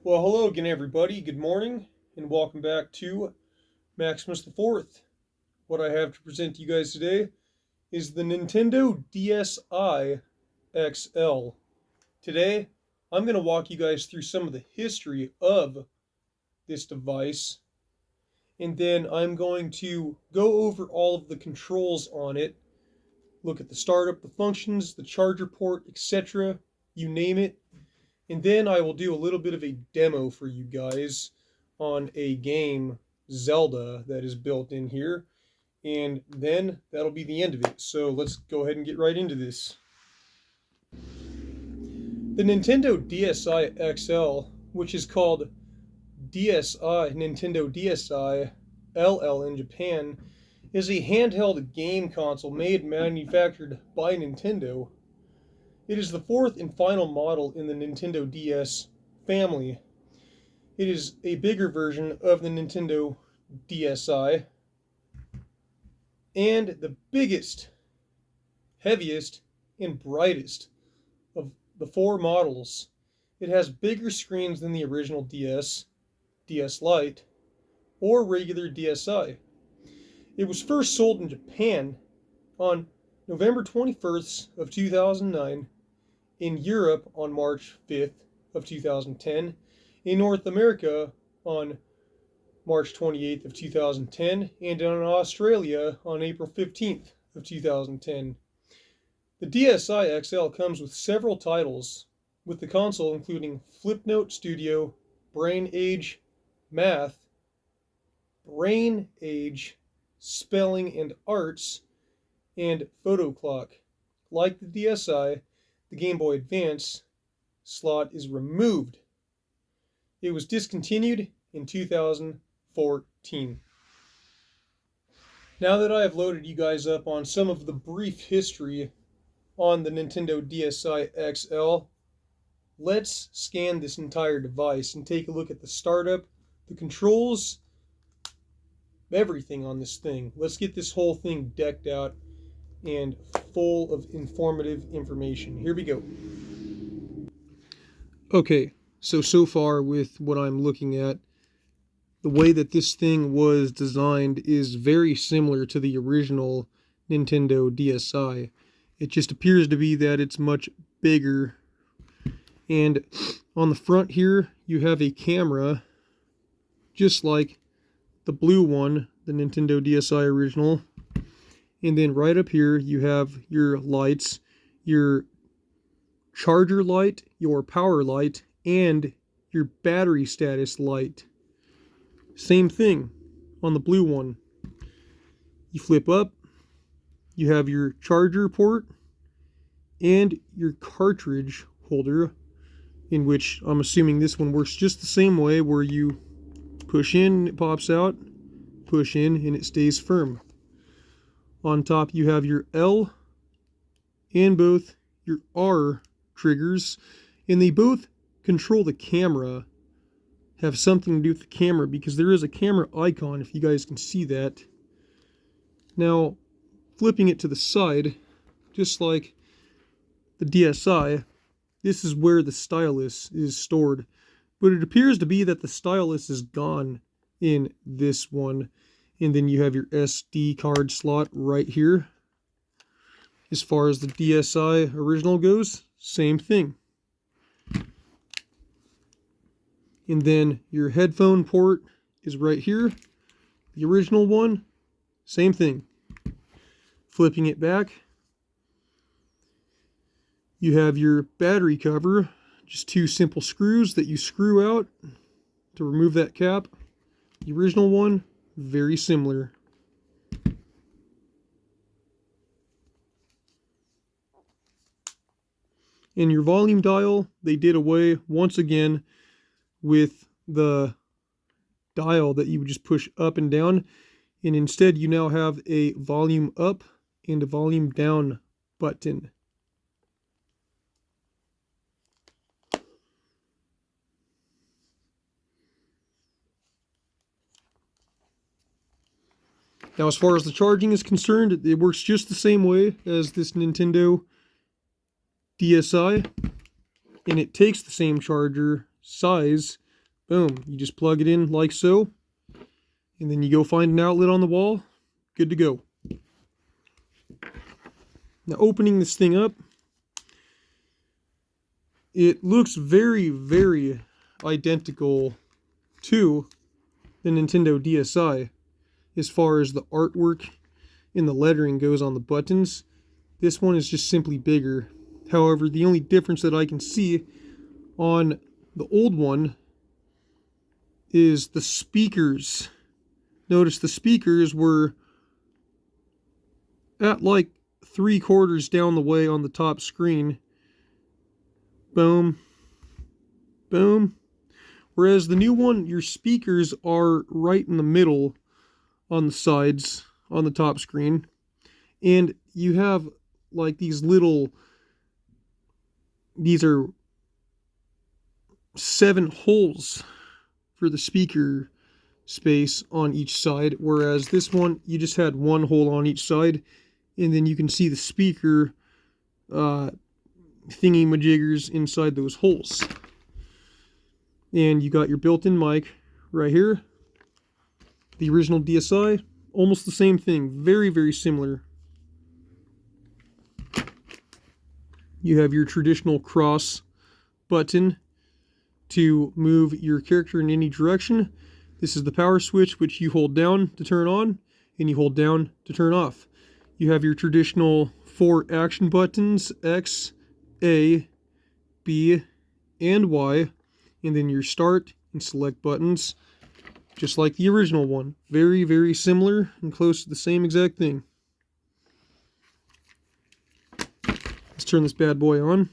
Well, hello again, everybody. Good morning, and welcome back to Maximus the Fourth. What I have to present to you guys today is the Nintendo DSi XL. Today, I'm going to walk you guys through some of the history of this device, and then I'm going to go over all of the controls on it, look at the startup, the functions, the charger port, etc., you name it. And then I will do a little bit of a demo for you guys on a game, Zelda, that is built in here. And then that'll be the end of it. So let's go ahead and get right into this. The Nintendo DSi XL, which is called Nintendo DSi LL in Japan, is a handheld game console made and manufactured by Nintendo. It is the fourth and final model in the Nintendo DS family. It is a bigger version of the Nintendo DSi and the biggest, heaviest, and brightest of the four models. It has bigger screens than the original DS, DS Lite, or regular DSi. It was first sold in Japan on November 21st of 2009, in Europe on March 5th of 2010, in North America on March 28th of 2010, and in Australia on April 15th of 2010. The DSi XL comes with several titles, with the console including Flipnote Studio, Brain Age, Math, Brain Age, Spelling and Arts, and Photo Clock. Like the DSi, the Game Boy Advance slot is removed. It was discontinued in 2014. Now that I have loaded you guys up on some of the brief history on the Nintendo DSi XL, let's scan this entire device and take a look at the startup, the controls, everything on this thing. Let's get this whole thing decked out and full of informative information. Here we go. Okay, so far with what I'm looking at, the way that this thing was designed is very similar to the original Nintendo DSi. It just appears to be that it's much bigger. And on the front here, you have a camera, just like the blue one, the Nintendo DSi original. And then right up here, you have your lights, your charger light, your power light, and your battery status light. Same thing on the blue one. You flip up, you have your charger port and your cartridge holder, in which I'm assuming this one works just the same way, where you push in, it pops out, push in, and it stays firm. On top, you have your L and both your R triggers, and they both control the camera, have something to do with the camera, because there is a camera icon, if you guys can see that. Now, flipping it to the side, just like the DSi, this is where the stylus is stored. But it appears to be that the stylus is gone in this one. And then you have your SD card slot right here. As far as the DSi original goes, same thing. And then your headphone port is right here. The original one, same thing. Flipping it back, you have your battery cover, just two simple screws that you screw out to remove that cap. The original one, very similar. In your volume dial, they did away once again with the dial that you would just push up and down, and instead you now have a volume up and a volume down button. Now, as far as the charging is concerned, it works just the same way as this Nintendo DSi, and it takes the same charger size Boom. You just plug it in like so, and then you go find an outlet on the wall. Good to go. Now opening this thing up, it looks very, very identical to the Nintendo DSi as far as the artwork and the lettering goes on the buttons. This one is just simply bigger. However, the only difference that I can see on the old one is the speakers. Notice the speakers were at like 3/4 down the way on the top screen. Boom. Boom. Whereas the new one, your speakers are right in the middle on the sides on the top screen. And you have like these are 7 holes for the speaker space on each side. Whereas this one, you just had 1 hole on each side. And then you can see the speaker thingy-majiggers inside those holes. And you got your built-in mic right here. The original DSi, almost the same thing. Very, very similar. You have your traditional cross button to move your character in any direction. This is the power switch, which you hold down to turn on, and you hold down to turn off. You have your traditional 4 action buttons, X, A, B, and Y, and then your start and select buttons, just like the original one. Very, very similar and close to the same exact thing. Let's turn this bad boy on.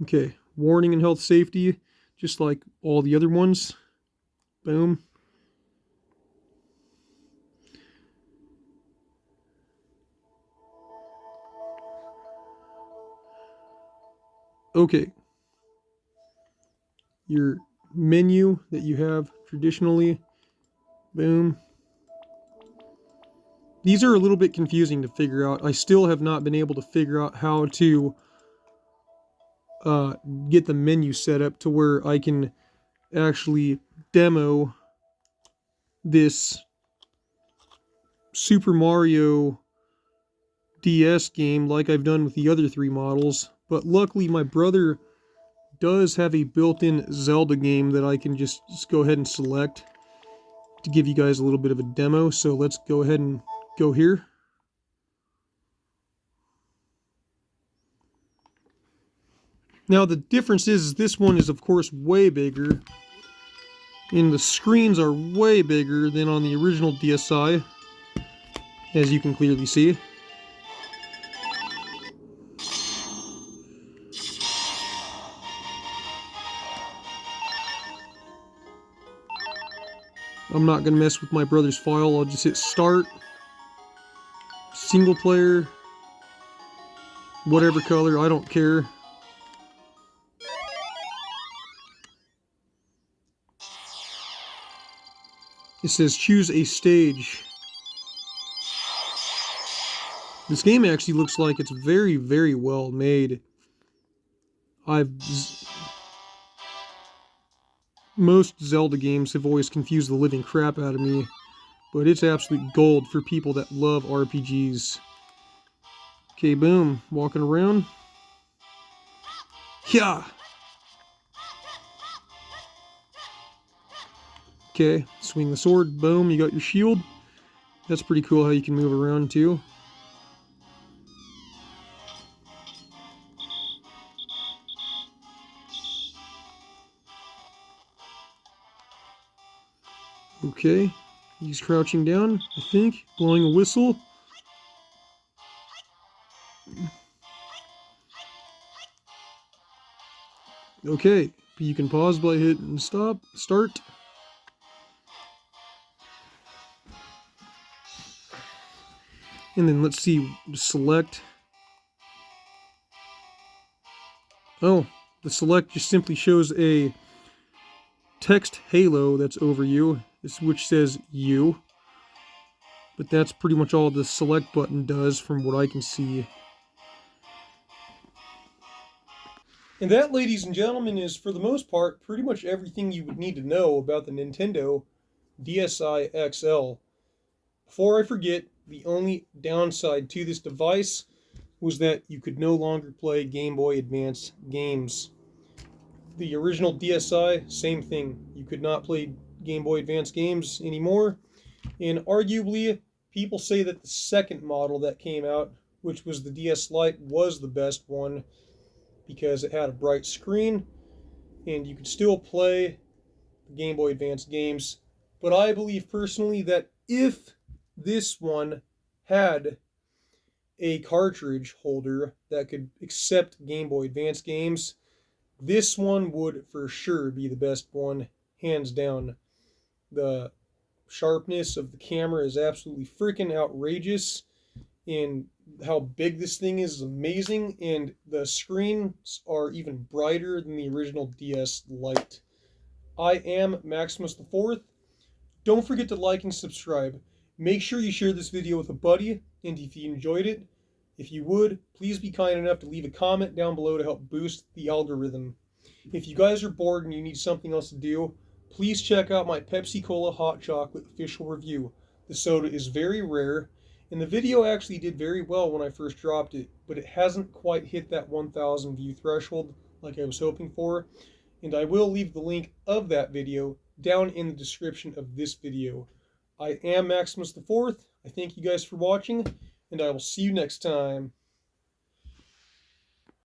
Okay, warning and health safety, just like all the other ones. Boom. Okay. Your menu that you have traditionally. Boom. These are a little bit confusing to figure out. I still have not been able to figure out how to get the menu set up to where I can actually demo this Super Mario DS game like I've done with the other 3 models. But luckily my brother does have a built-in Zelda game that I can just go ahead and select to give you guys a little bit of a demo. So let's go ahead and go here. Now the difference is this one is of course way bigger, and the screens are way bigger than on the original DSi, as you can clearly see. I'm not going to mess with my brother's file. I'll just hit start, single player, whatever color, I don't care. It says choose a stage. This game actually looks like it's very, very well made. Most Zelda games have always confused the living crap out of me, but it's absolute gold for people that love RPGs. Okay, boom, walking around. Yeah. Okay, swing the sword, boom, you got your shield. That's pretty cool how you can move around too. Okay, he's crouching down, I think, blowing a whistle. Okay, you can pause by hitting stop, start. And then let's see, select. Oh, the select just simply shows a text halo that's over you, which says you. But that's pretty much all the select button does from what I can see. And that, ladies and gentlemen, is for the most part pretty much everything you would need to know about the Nintendo DSi XL. Before I forget, the only downside to this device was that you could no longer play Game Boy Advance games. The original DSi, same thing. You could not play Game Boy Advance games anymore. And arguably, people say that the second model that came out, which was the DS Lite, was the best one because it had a bright screen and you could still play the Game Boy Advance games. But I believe personally that if this one had a cartridge holder that could accept Game Boy Advance games, this one would for sure be the best one, hands down. The sharpness of the camera is absolutely freaking outrageous, and how big this thing is amazing, and the screens are even brighter than the original DS Lite. I am Maximus the Fourth. Don't forget to like and subscribe. Make sure you share this video with a buddy, and if you enjoyed it, if you would, please be kind enough to leave a comment down below to help boost the algorithm. If you guys are bored and you need something else to do, please check out my Pepsi Cola Hot Chocolate official review. The soda is very rare, and the video actually did very well when I first dropped it, but it hasn't quite hit that 1,000 view threshold like I was hoping for, and I will leave the link of that video down in the description of this video. I am Maximus the Fourth. I thank you guys for watching, and I will see you next time.